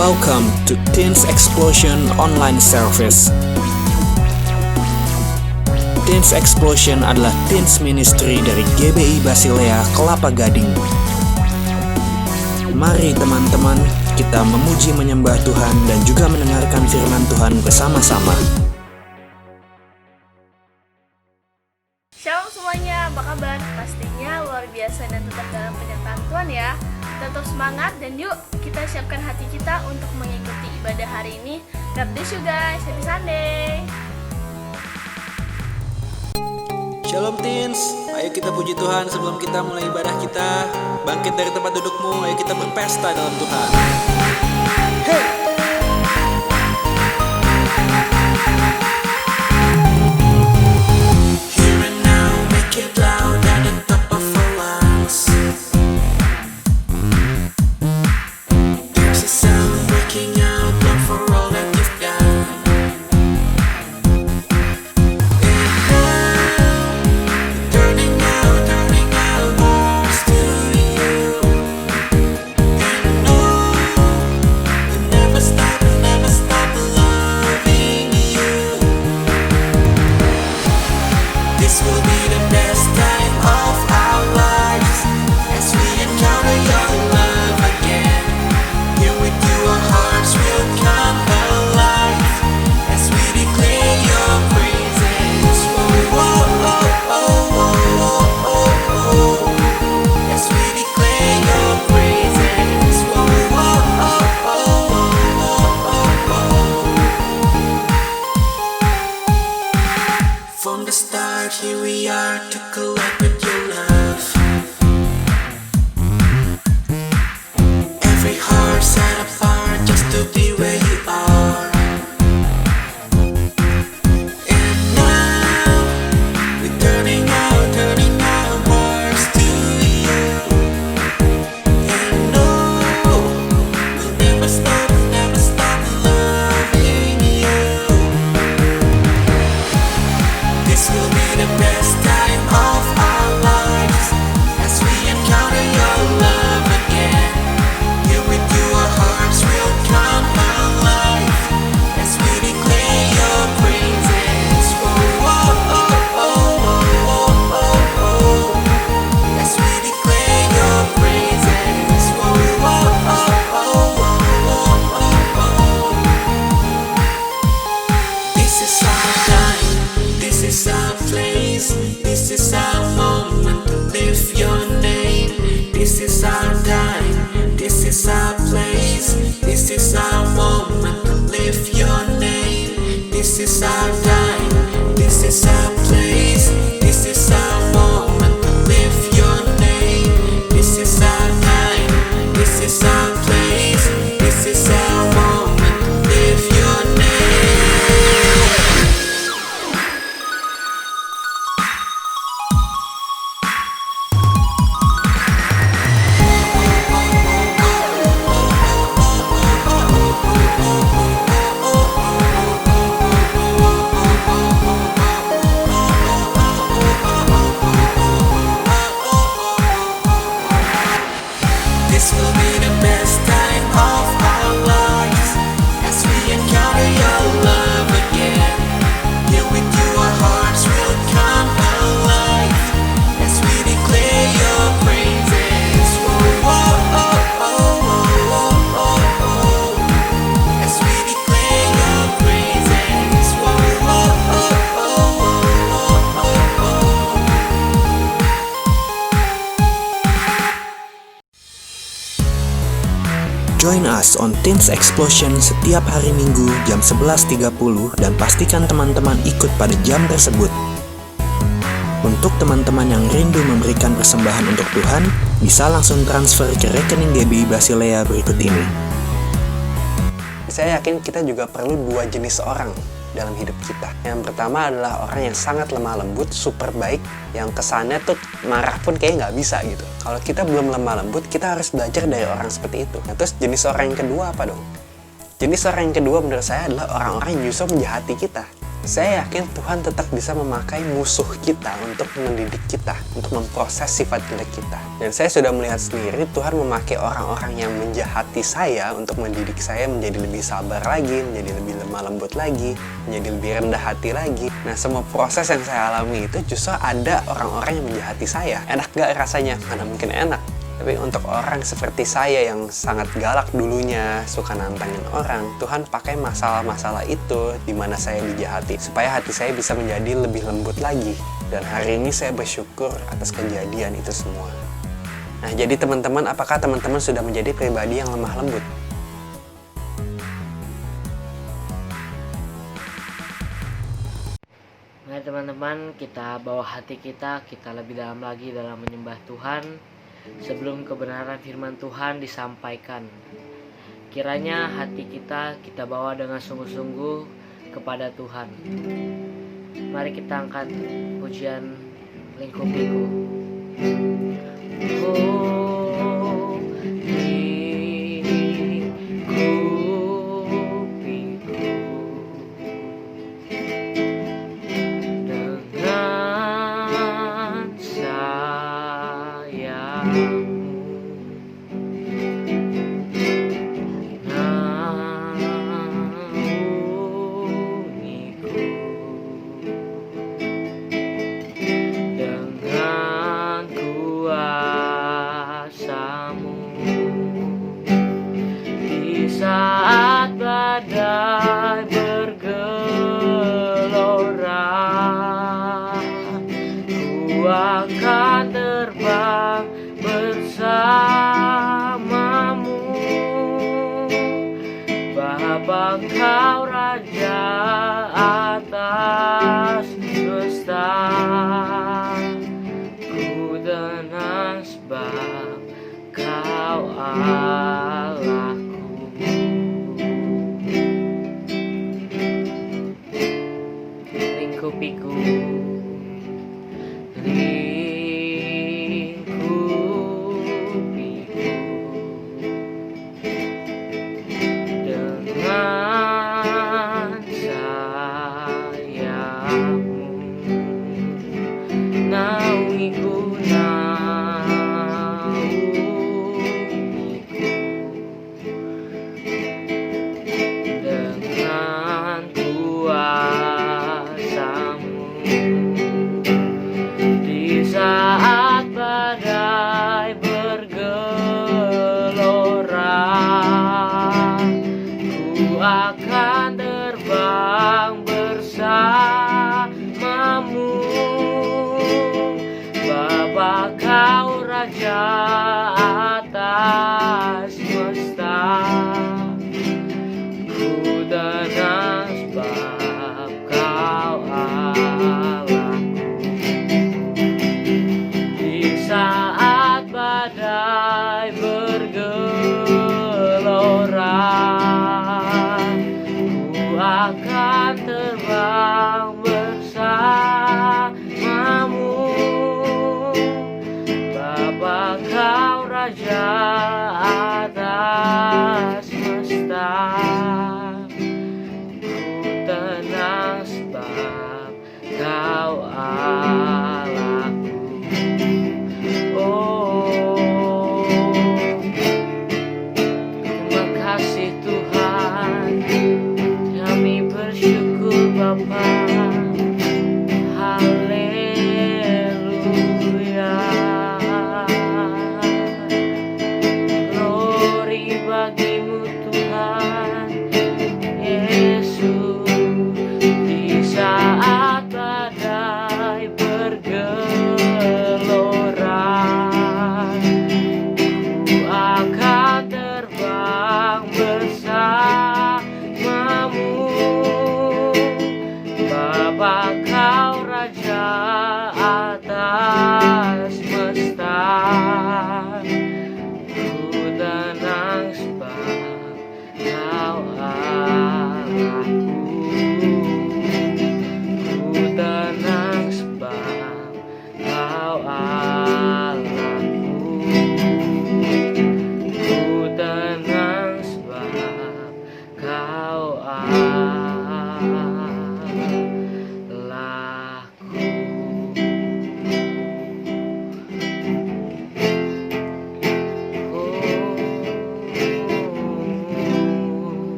Welcome to Teens Explosion Online Service. Teens Explosion adalah teens ministry dari GBI Basilea Kelapa Gading. Mari teman-teman, kita memuji menyembah Tuhan dan juga mendengarkan firman Tuhan bersama-sama. Shalom semuanya, apa kabar? Pastinya luar biasa dan tetap dalam penyertaan Tuhan ya. Tetap semangat dan yuk kita siapkan hati kita untuk mengikuti ibadah hari ini. God bless you guys, happy Sunday. Shalom teens, ayo kita puji Tuhan sebelum kita mulai ibadah kita. Bangkit dari tempat dudukmu, ayo kita berpesta dalam Tuhan. Hey! From the start, here we are to collect with your love. Every heart set apart just to be where you are. And now, we're turning our hearts to you. And no, we'll never stop loving you. This will be the best time of our lives as we encounter your love again. Here with you our hearts will come alive as we declare your praises. Whoa, whoa, oh, oh, oh, oh, oh. As we declare your praises. Whoa, whoa, oh, oh, oh, oh, oh. This is our time. This is our place, this is our moment to lift your name. This is our time, this is our place, this is our moment to lift your name. This is our time, this is our place, this is our moment to lift your name. This is our time, this is our place, this is our moment to lift your name. This will be the best time of our lives as we encounter your love again. Here with you our hearts will come alive as we declare your praises. Whoa, whoa, oh, oh, oh, oh, oh. As we declare your praises. Whoa, whoa, oh, oh, oh, oh, oh. Join us on Teens Explosion setiap hari Minggu jam 11.30 dan pastikan teman-teman ikut pada jam tersebut. Untuk teman-teman yang rindu memberikan persembahan untuk Tuhan, bisa langsung transfer ke rekening GBI Basilea berikut ini. Saya yakin kita juga perlu dua jenis orang dalam hidup kita. Yang pertama adalah orang yang sangat lemah lembut, super baik, yang kesannya tuh marah pun kayaknya nggak bisa gitu. Kalau kita belum lemah lembut, kita harus belajar dari orang seperti itu. Nah, terus jenis orang yang kedua apa dong? Jenis orang yang kedua menurut saya adalah orang-orang yang justru menjahati kita. Saya yakin Tuhan tetap bisa memakai musuh kita untuk mendidik kita, untuk memproses sifat jelek kita. Dan saya sudah melihat sendiri Tuhan memakai orang-orang yang menjahati saya untuk mendidik saya menjadi lebih sabar lagi, menjadi lebih lemah lembut lagi, menjadi lebih rendah hati lagi. Nah, semua proses yang saya alami itu justru ada orang-orang yang menjahati saya. Enak gak rasanya? Mana mungkin enak. Tapi untuk orang seperti saya yang sangat galak dulunya, suka nantangin orang, Tuhan pakai masalah-masalah itu di mana saya dijahati supaya hati saya bisa menjadi lebih lembut lagi. Dan hari ini saya bersyukur atas kejadian itu semua. Nah, jadi teman-teman, apakah teman-teman sudah menjadi pribadi yang lemah lembut? Mari teman-teman, kita bawa hati kita lebih dalam lagi dalam menyembah Tuhan. Sebelum kebenaran firman Tuhan disampaikan, kiranya hati kita bawa dengan sungguh-sungguh kepada Tuhan. Mari kita angkat pujian Lingkupiku. Oh, lingkupiku, dengan saat badai bergelora, ku akan terbang bersamamu. Bapa Kau Raja atas semesta, ku tenang sebab Kau Allahku. Lingkupiku, lingkupiku, dengan sayapmu, naungiku, dengan kuasamu. Di saat badai bergelora, ku akan terbang bersamamu. Bapa Kau Raja atas semesta, ku tenang sebab Kau Allahku. Di saat badai bergelora, ku akan terbang bersamamu. Bapa Kau Raja atas semesta, ku tenang sebab Kau Allahku. Oh, terima kasih Tuhan, kami bersyukur Bapa. Haleluya.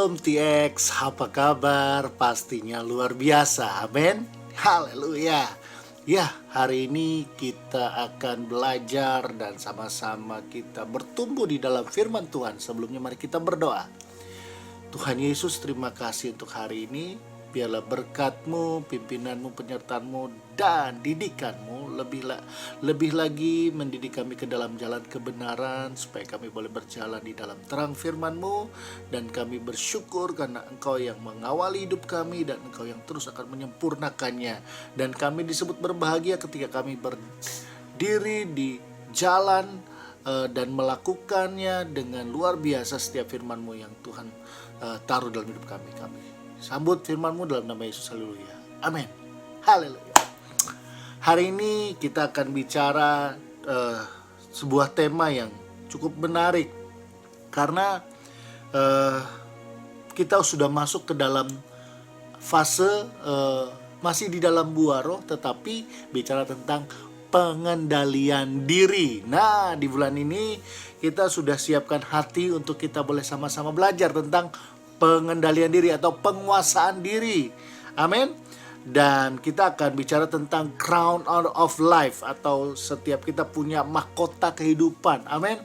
Shalom TX, apa kabar? Pastinya luar biasa, amin. Haleluya. Ya, hari ini kita akan belajar dan sama-sama kita bertumbuh di dalam firman Tuhan. Sebelumnya mari kita berdoa. Tuhan Yesus, terima kasih untuk hari ini. Biarlah berkat-Mu, pimpinan-Mu, penyertaan-Mu, dan didikan-Mu lebih lagi mendidik kami ke dalam jalan kebenaran, supaya kami boleh berjalan di dalam terang firman-Mu, dan kami bersyukur karena Engkau yang mengawali hidup kami, dan Engkau yang terus akan menyempurnakannya. Dan kami disebut berbahagia ketika kami berdiri di jalan dan melakukannya dengan luar biasa setiap firman-Mu yang Tuhan taruh dalam hidup kami. Sambut firman-Mu dalam nama Yesus, haleluya. Amin. Haleluya. Hari ini kita akan bicara sebuah tema yang cukup menarik. Karena kita sudah masuk ke dalam fase masih di dalam buah roh, tetapi bicara tentang pengendalian diri. Nah, di bulan ini kita sudah siapkan hati untuk kita boleh sama-sama belajar tentang pengendalian diri atau penguasaan diri. Amin. Dan kita akan bicara tentang crown of life, atau setiap kita punya mahkota kehidupan. Amin.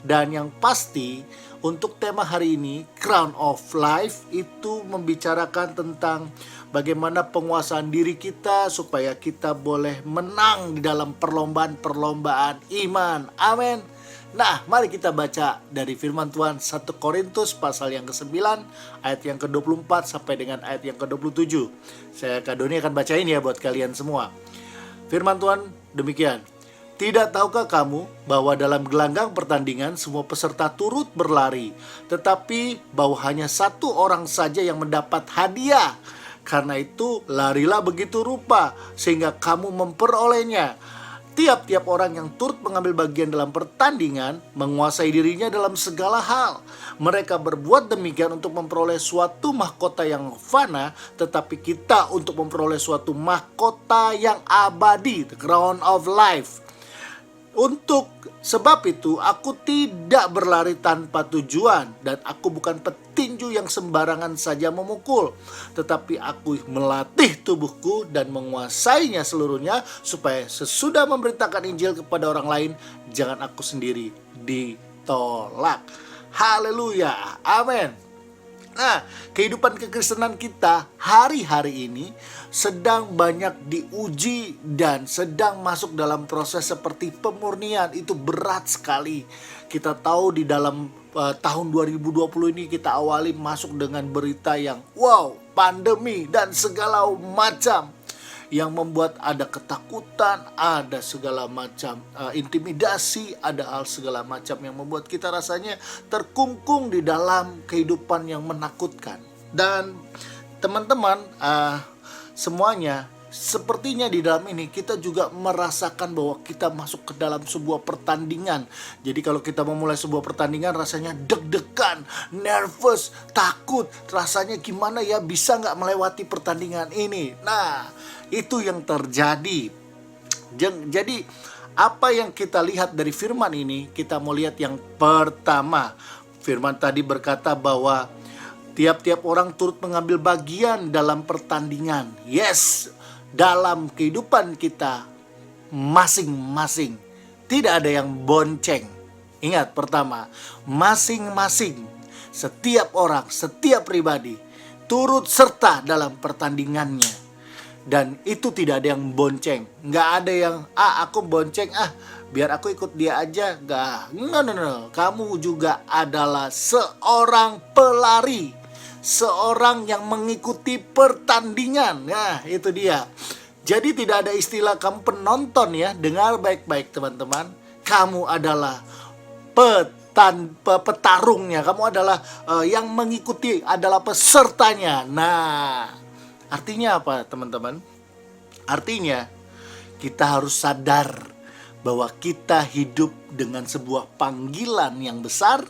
Dan yang pasti untuk tema hari ini, crown of life, itu membicarakan tentang bagaimana penguasaan diri kita supaya kita boleh menang di dalam perlombaan-perlombaan iman. Amin. Nah, mari kita baca dari firman Tuhan 1 Korintus pasal yang ke-9 ayat yang ke-24 sampai dengan ayat yang ke-27. Kak Doni akan bacain ya buat kalian semua. Firman Tuhan demikian. Tidak tahukah kamu bahwa dalam gelanggang pertandingan semua peserta turut berlari, tetapi bahwa hanya satu orang saja yang mendapat hadiah? Karena itu larilah begitu rupa sehingga kamu memperolehnya. Tiap-tiap orang yang turut mengambil bagian dalam pertandingan menguasai dirinya dalam segala hal. Mereka berbuat demikian untuk memperoleh suatu mahkota yang fana, tetapi kita untuk memperoleh suatu mahkota yang abadi, the crown of life. Untuk sebab itu aku tidak berlari tanpa tujuan, dan aku bukan petinju yang sembarangan saja memukul, tetapi aku melatih tubuhku dan menguasainya seluruhnya, supaya sesudah memberitakan Injil kepada orang lain, jangan aku sendiri ditolak. Haleluya, amin. Nah, kehidupan kekristenan kita hari-hari ini sedang banyak diuji dan sedang masuk dalam proses seperti pemurnian. Itu berat sekali. Kita tahu di dalam tahun 2020 ini kita awali masuk dengan berita yang wow, pandemi dan segala macam, yang membuat ada ketakutan, ada segala macam intimidasi, ada hal segala macam yang membuat kita rasanya terkungkung di dalam kehidupan yang menakutkan. Dan teman-teman, semuanya sepertinya di dalam ini kita juga merasakan bahwa kita masuk ke dalam sebuah pertandingan. Jadi kalau kita memulai sebuah pertandingan rasanya deg-degan, nervous, takut. Rasanya gimana ya, bisa nggak melewati pertandingan ini. Nah, itu yang terjadi. Jadi apa yang kita lihat dari firman ini, kita mau lihat yang pertama. Firman tadi berkata bahwa tiap-tiap orang turut mengambil bagian dalam pertandingan. Yes, dalam kehidupan kita masing-masing. Tidak ada yang bonceng. Ingat, pertama, masing-masing, setiap orang, setiap pribadi turut serta dalam pertandingannya. Dan itu tidak ada yang bonceng. Nggak ada yang, aku bonceng, biar aku ikut dia aja. Nggak, no. Kamu juga adalah seorang pelari, seorang yang mengikuti pertandingan. Nah, itu dia. Jadi tidak ada istilah kamu penonton ya. Dengar baik-baik teman-teman. Kamu adalah petarungnya. Kamu adalah yang mengikuti, adalah pesertanya. Nah, artinya apa teman-teman? Artinya kita harus sadar bahwa kita hidup dengan sebuah panggilan yang besar,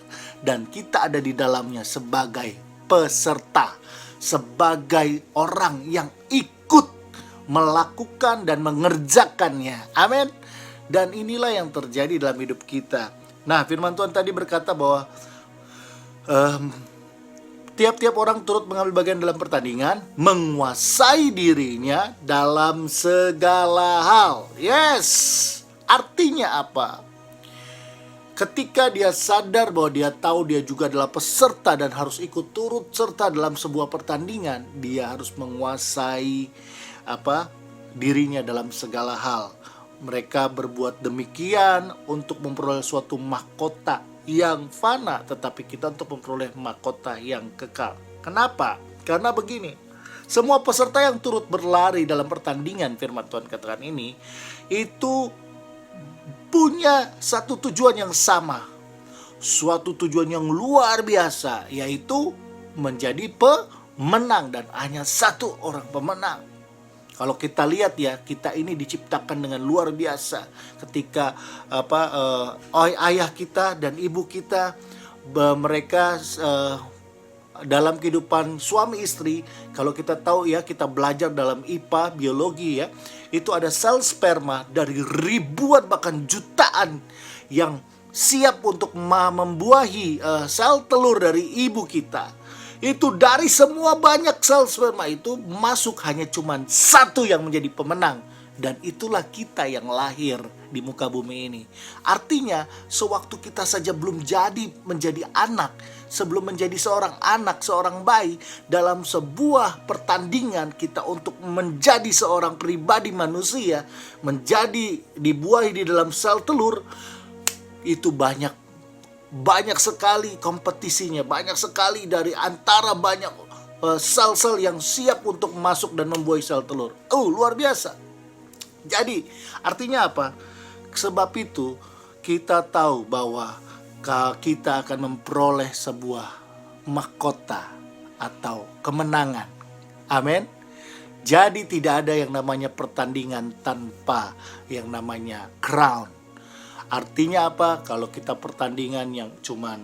dan kita ada di dalamnya sebagai peserta, sebagai orang yang ikut melakukan dan mengerjakannya. Amin. Dan inilah yang terjadi dalam hidup kita. Nah, firman Tuhan tadi berkata bahwa Tiap-tiap orang turut mengambil bagian dalam pertandingan, menguasai dirinya dalam segala hal. Yes, artinya apa? Ketika dia sadar bahwa dia tahu dia juga adalah peserta dan harus ikut turut serta dalam sebuah pertandingan, dia harus menguasai dirinya dalam segala hal. Mereka berbuat demikian untuk memperoleh suatu mahkota yang fana, tetapi kita untuk memperoleh mahkota yang kekal. Kenapa? Karena begini, semua peserta yang turut berlari dalam pertandingan firman Tuhan katakan ini, itu punya satu tujuan yang sama, suatu tujuan yang luar biasa, yaitu menjadi pemenang, dan hanya satu orang pemenang. Kalau kita lihat ya, kita ini diciptakan dengan luar biasa. Ketika ayah kita dan ibu kita, mereka dalam kehidupan suami istri, kalau kita tahu ya, kita belajar dalam IPA biologi ya, itu ada sel sperma dari ribuan bahkan jutaan yang siap untuk membuahi sel telur dari ibu kita. Itu dari semua banyak sel sperma itu masuk hanya cuma satu yang menjadi pemenang. Dan itulah kita yang lahir di muka bumi ini. Artinya sewaktu kita saja belum jadi menjadi anak, sebelum menjadi seorang anak, seorang bayi, dalam sebuah pertandingan kita untuk menjadi seorang pribadi manusia, menjadi dibuahi di dalam sel telur, itu banyak sekali kompetisinya, banyak sekali dari antara banyak sel-sel yang siap untuk masuk dan membuahi sel telur. Luar biasa. Jadi artinya apa? Sebab itu kita tahu bahwa kita akan memperoleh sebuah mahkota atau kemenangan. Amin. Jadi tidak ada yang namanya pertandingan tanpa yang namanya crown. Artinya apa? Kalau kita pertandingan yang cuman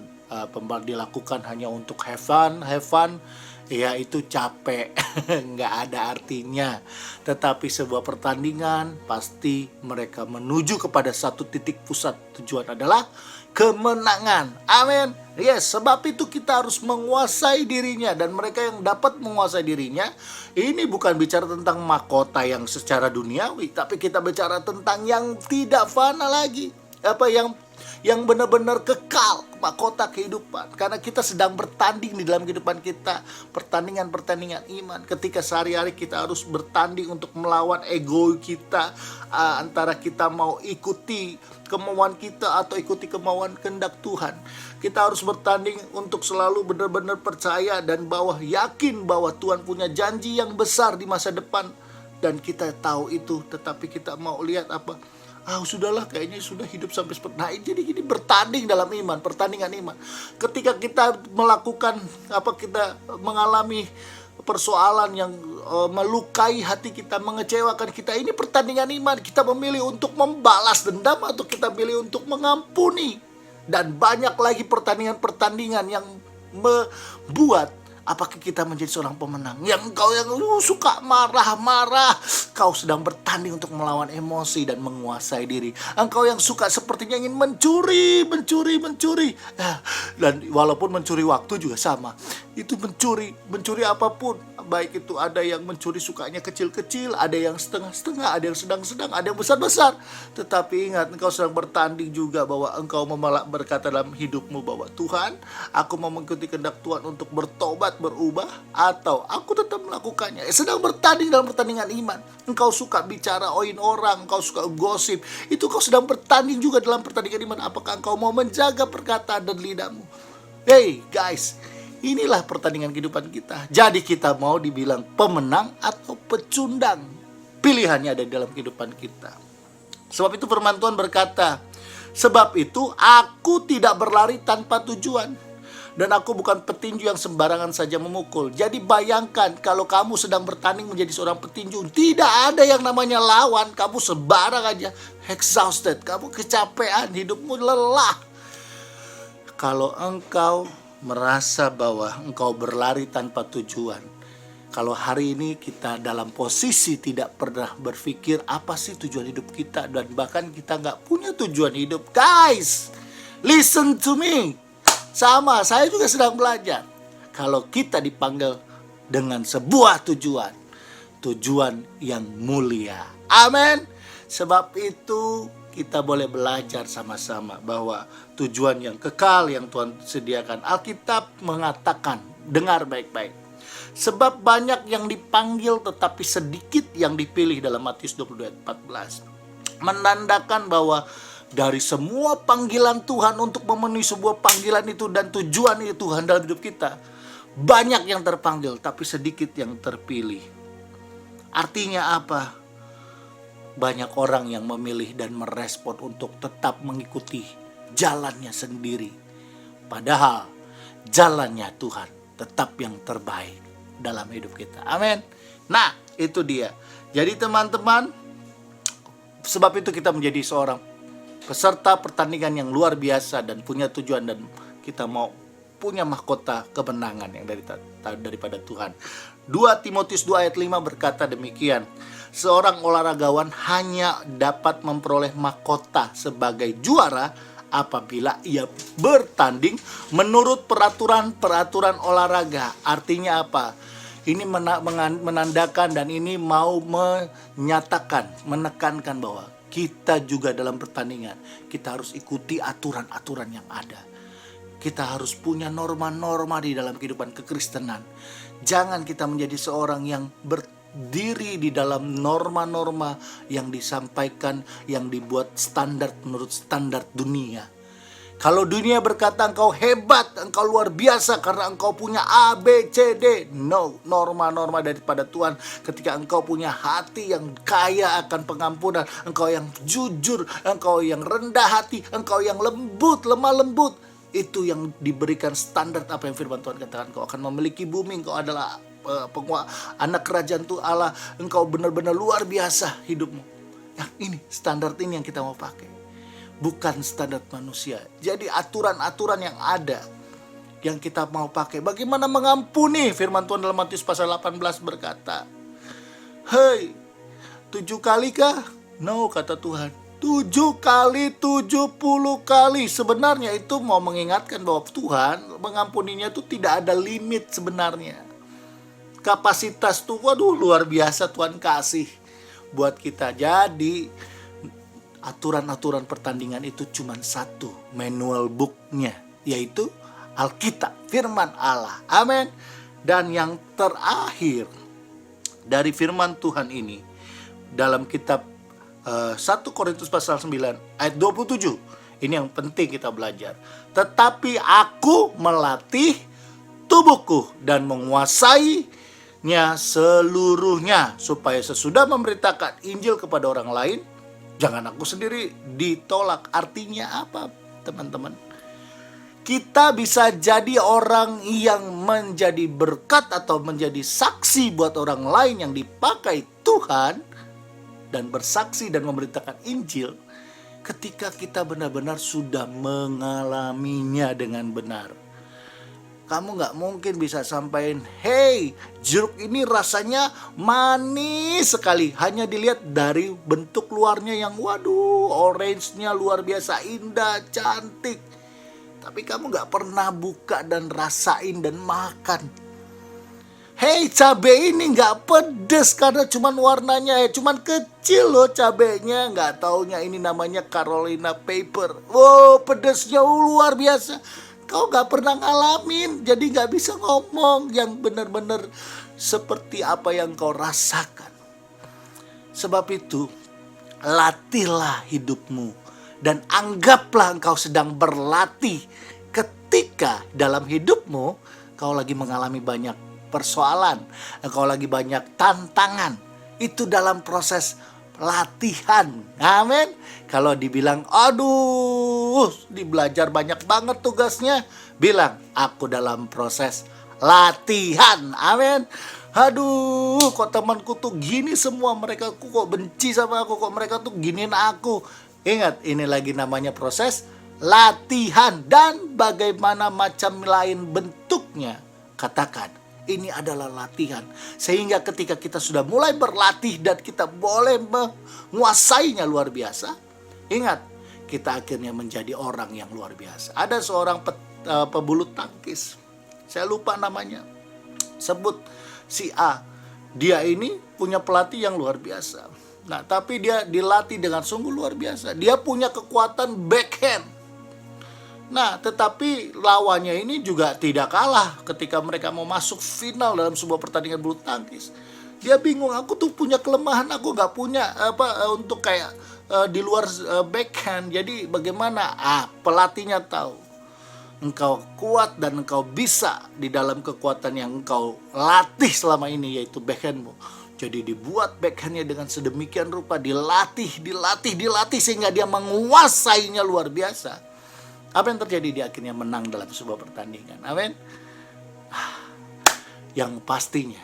dilakukan hanya untuk have fun, ya itu capek, nggak ada artinya. Tetapi sebuah pertandingan pasti mereka menuju kepada satu titik pusat, tujuan adalah kemenangan. Amin. Yes, sebab itu kita harus menguasai dirinya, dan mereka yang dapat menguasai dirinya, ini bukan bicara tentang mahkota yang secara duniawi, tapi kita bicara tentang yang tidak fana lagi. Yang benar-benar kekal, mahkota kehidupan. Karena kita sedang bertanding di dalam kehidupan kita, pertandingan-pertandingan iman. Ketika sehari-hari kita harus bertanding untuk melawan ego kita, antara kita mau ikuti kemauan kita atau ikuti kemauan kehendak Tuhan. Kita harus bertanding untuk selalu benar-benar percaya dan yakin bahwa Tuhan punya janji yang besar di masa depan. Dan kita tahu itu, tetapi kita mau lihat apa? Sudahlah, kayaknya sudah hidup sampai seperti. Nah, jadi gini, bertanding dalam iman, pertandingan iman. Ketika kita melakukan kita mengalami persoalan yang melukai hati kita, mengecewakan kita, ini pertandingan iman. Kita memilih untuk membalas dendam atau kita pilih untuk mengampuni. Dan banyak lagi pertandingan-pertandingan yang membuat apakah kita menjadi seorang pemenang. Yang engkau yang suka marah-marah, kau sedang bertanding untuk melawan emosi dan menguasai diri. Engkau yang suka sepertinya ingin mencuri. Dan walaupun mencuri waktu juga sama. Itu mencuri apapun. Baik itu ada yang mencuri sukanya kecil-kecil, ada yang setengah-setengah, ada yang sedang-sedang, ada yang besar-besar. Tetapi ingat, engkau sedang bertanding juga bahwa engkau berkata dalam hidupmu bahwa Tuhan, aku mau mengikuti kehendak Tuhan untuk bertobat, berubah, atau aku tetap melakukannya. Sedang bertanding dalam pertandingan iman. Engkau suka bicara orang, engkau suka gosip, itu kau sedang bertanding juga dalam pertandingan iman. Apakah engkau mau menjaga perkataan dan lidahmu? Hey guys, inilah pertandingan kehidupan kita. Jadi kita mau dibilang pemenang atau pecundang, pilihannya ada di dalam kehidupan kita. Sebab itu firman Tuhan berkata, sebab itu aku tidak berlari tanpa tujuan, dan aku bukan petinju yang sembarangan saja memukul. Jadi bayangkan kalau kamu sedang bertanding menjadi seorang petinju, tidak ada yang namanya lawan, kamu sembarang aja exhausted, kamu kecapean, hidupmu lelah. Kalau engkau merasa bahwa engkau berlari tanpa tujuan, kalau hari ini kita dalam posisi tidak pernah berpikir apa sih tujuan hidup kita, dan bahkan kita nggak punya tujuan hidup, guys, listen to me. Sama, saya juga sedang belajar. kalau kita dipanggil dengan sebuah tujuan yang mulia. Amin. Sebab itu kita boleh belajar sama-sama bahwa tujuan yang kekal yang Tuhan sediakan. Alkitab mengatakan, dengar baik-baik. Sebab banyak yang dipanggil tetapi sedikit yang dipilih dalam Matius 22 ayat 14. Menandakan bahwa dari semua panggilan Tuhan untuk memenuhi sebuah panggilan itu dan tujuan itu Tuhan dalam hidup kita, banyak yang terpanggil tapi sedikit yang terpilih. Artinya apa? Banyak orang yang memilih dan merespon untuk tetap mengikuti jalannya sendiri. Padahal jalannya Tuhan tetap yang terbaik dalam hidup kita. Amin. Nah, itu dia. Jadi teman-teman, sebab itu kita menjadi seorang peserta pertandingan yang luar biasa dan punya tujuan, dan kita mau punya mahkota kemenangan yang daripada Tuhan. 2 Timotius 2 ayat 5 berkata demikian. Seorang olahragawan hanya dapat memperoleh mahkota sebagai juara apabila ia bertanding menurut peraturan olahraga. Artinya apa? Ini menandakan dan ini mau menyatakan, menekankan bahwa kita juga dalam pertandingan, kita harus ikuti aturan-aturan yang ada. Kita harus punya norma-norma di dalam kehidupan kekristenan. Jangan kita menjadi seorang yang berdiri di dalam norma-norma yang disampaikan, yang dibuat standar menurut standar dunia. Kalau dunia berkata engkau hebat, engkau luar biasa karena engkau punya A, B, C, D. No, norma-norma daripada Tuhan. Ketika engkau punya hati yang kaya akan pengampunan, engkau yang jujur, engkau yang rendah hati, engkau yang lembut, lemah lembut. Itu yang diberikan standar apa yang firman Tuhan katakan. Engkau akan memiliki bumi, engkau adalah anak kerajaan Tuhan Allah. Engkau benar-benar luar biasa hidupmu. Yang ini, standar ini yang kita mau pakai. Bukan standar manusia. Jadi aturan-aturan yang ada yang kita mau pakai. Bagaimana mengampuni? Firman Tuhan dalam Matius pasal 18 berkata, hei, 7 kali kah? No, kata Tuhan. 7 kali, 70 kali. Sebenarnya itu mau mengingatkan bahwa Tuhan mengampuninya itu tidak ada limit sebenarnya. Kapasitas tuh, waduh luar biasa Tuhan kasih buat kita. Jadi aturan-aturan pertandingan itu cuma satu, manual booknya, yaitu Alkitab, firman Allah. Amin. Dan yang terakhir dari firman Tuhan ini dalam kitab 1 Korintus pasal 9 ayat 27. Ini yang penting kita belajar. Tetapi aku melatih tubuhku dan menguasainya seluruhnya, supaya sesudah memberitakan Injil kepada orang lain, jangan aku sendiri ditolak. Artinya apa, teman-teman? Kita bisa jadi orang yang menjadi berkat atau menjadi saksi buat orang lain yang dipakai Tuhan dan bersaksi dan memberitakan Injil ketika kita benar-benar sudah mengalaminya dengan benar. Kamu gak mungkin bisa sampaikan, hey, jeruk ini rasanya manis sekali. Hanya dilihat dari bentuk luarnya yang waduh, orange-nya luar biasa indah, cantik. Tapi kamu gak pernah buka dan rasain dan makan. Hey, cabai ini gak pedes karena cuman warnanya cuman kecil loh cabainya. Gak taunya ini namanya Carolina Reaper. Wow, pedesnya luar biasa. Kau gak pernah ngalamin, jadi gak bisa ngomong yang benar-benar seperti apa yang kau rasakan. Sebab itu, latihlah hidupmu dan anggaplah engkau sedang berlatih ketika dalam hidupmu kau lagi mengalami banyak persoalan, engkau lagi banyak tantangan. Itu dalam proses latihan. Amin. Kalau dibilang, aduh, belajar banyak banget tugasnya, bilang, aku dalam proses latihan. Amin. Aduh, kok temanku tuh gini semua, mereka kok benci sama aku, kok mereka tuh giniin aku. Ingat, ini lagi namanya proses latihan. Dan bagaimana macam lain bentuknya, katakan, ini adalah latihan. Sehingga ketika kita sudah mulai berlatih dan kita boleh menguasainya luar biasa, ingat, kita akhirnya menjadi orang yang luar biasa. Ada seorang pebulu tangkis, saya lupa namanya. Sebut si A. Dia ini punya pelatih yang luar biasa. Nah, tapi dia dilatih dengan sungguh luar biasa. Dia punya kekuatan backhand. Nah, tetapi lawannya ini juga tidak kalah ketika mereka mau masuk final dalam sebuah pertandingan bulu tangkis. Dia bingung, aku tuh punya kelemahan, aku nggak punya untuk kayak di luar backhand. Jadi bagaimana? Pelatihnya tahu engkau kuat dan engkau bisa di dalam kekuatan yang engkau latih selama ini, yaitu backhandmu. Jadi dibuat backhandnya dengan sedemikian rupa, dilatih sehingga dia menguasainya luar biasa. Apa yang terjadi? Dia akhirnya menang dalam sebuah pertandingan. Amin. Yang pastinya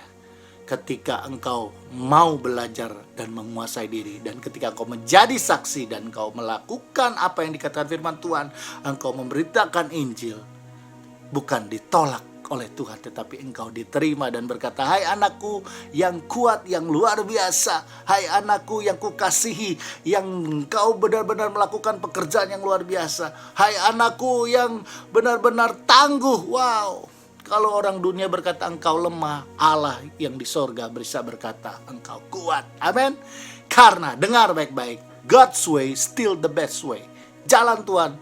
ketika engkau mau belajar dan menguasai diri, dan ketika engkau menjadi saksi dan engkau melakukan apa yang dikatakan firman Tuhan, engkau memberitakan Injil, bukan ditolak oleh Tuhan, tetapi engkau diterima dan berkata, hai anakku yang kuat, yang luar biasa, hai anakku yang kukasihi, yang engkau benar-benar melakukan pekerjaan yang luar biasa, hai anakku yang benar-benar tangguh. Wow, kalau orang dunia berkata engkau lemah, Allah yang di sorga bisa berkata engkau kuat. Amin. Karena dengar baik-baik, God's way still the best way. Jalan Tuhan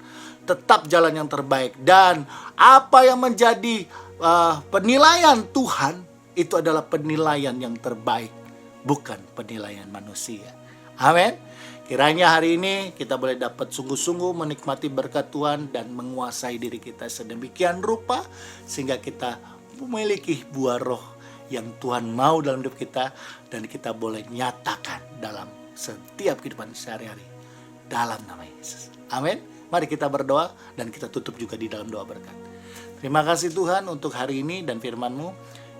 tetap jalan yang terbaik, dan apa yang menjadi penilaian Tuhan itu adalah penilaian yang terbaik, bukan penilaian manusia. Amin. Kiranya hari ini kita boleh dapat sungguh-sungguh menikmati berkat Tuhan dan menguasai diri kita sedemikian rupa sehingga kita memiliki buah roh yang Tuhan mau dalam hidup kita, dan kita boleh nyatakan dalam setiap kehidupan sehari-hari dalam nama Yesus. Amin. Mari kita berdoa dan kita tutup juga di dalam doa berkat. Terima kasih Tuhan untuk hari ini dan firman-Mu.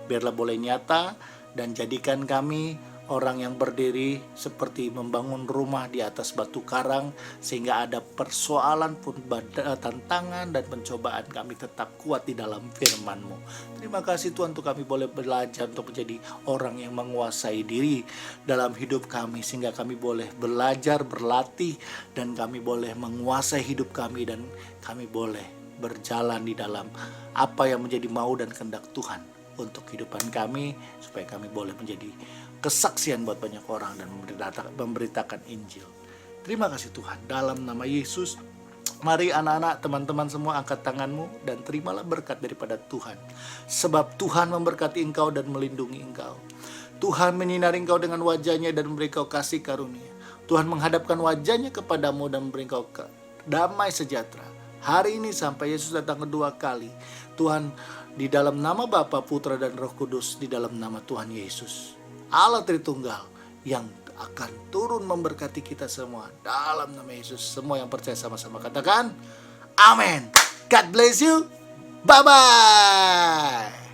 Biarlah boleh nyata dan jadikan kami orang yang berdiri seperti membangun rumah di atas batu karang, sehingga ada persoalan pun, tantangan dan pencobaan, kami tetap kuat di dalam firman-Mu. Terima kasih Tuhan untuk kami boleh belajar untuk menjadi orang yang menguasai diri dalam hidup kami, sehingga kami boleh belajar, berlatih, dan kami boleh menguasai hidup kami, dan kami boleh berjalan di dalam apa yang menjadi mau dan kehendak Tuhan untuk kehidupan kami, supaya kami boleh menjadi kesaksian buat banyak orang dan memberitakan Injil. Terima kasih Tuhan, dalam nama Yesus. Mari anak-anak, teman-teman semua angkat tanganmu dan terimalah berkat daripada Tuhan. Sebab Tuhan memberkati engkau dan melindungi engkau. Tuhan menyinari engkau dengan wajahnya dan memberi engkau kasih karunia. Tuhan menghadapkan wajahnya kepadamu dan memberi engkau damai sejahtera. Hari ini sampai Yesus datang kedua kali. Tuhan, di dalam nama Bapa, Putra, dan Roh Kudus, di dalam nama Tuhan Yesus, Allah Tritunggal yang akan turun memberkati kita semua. Dalam nama Yesus, semua yang percaya sama-sama katakan, amin. God bless you. Bye-bye.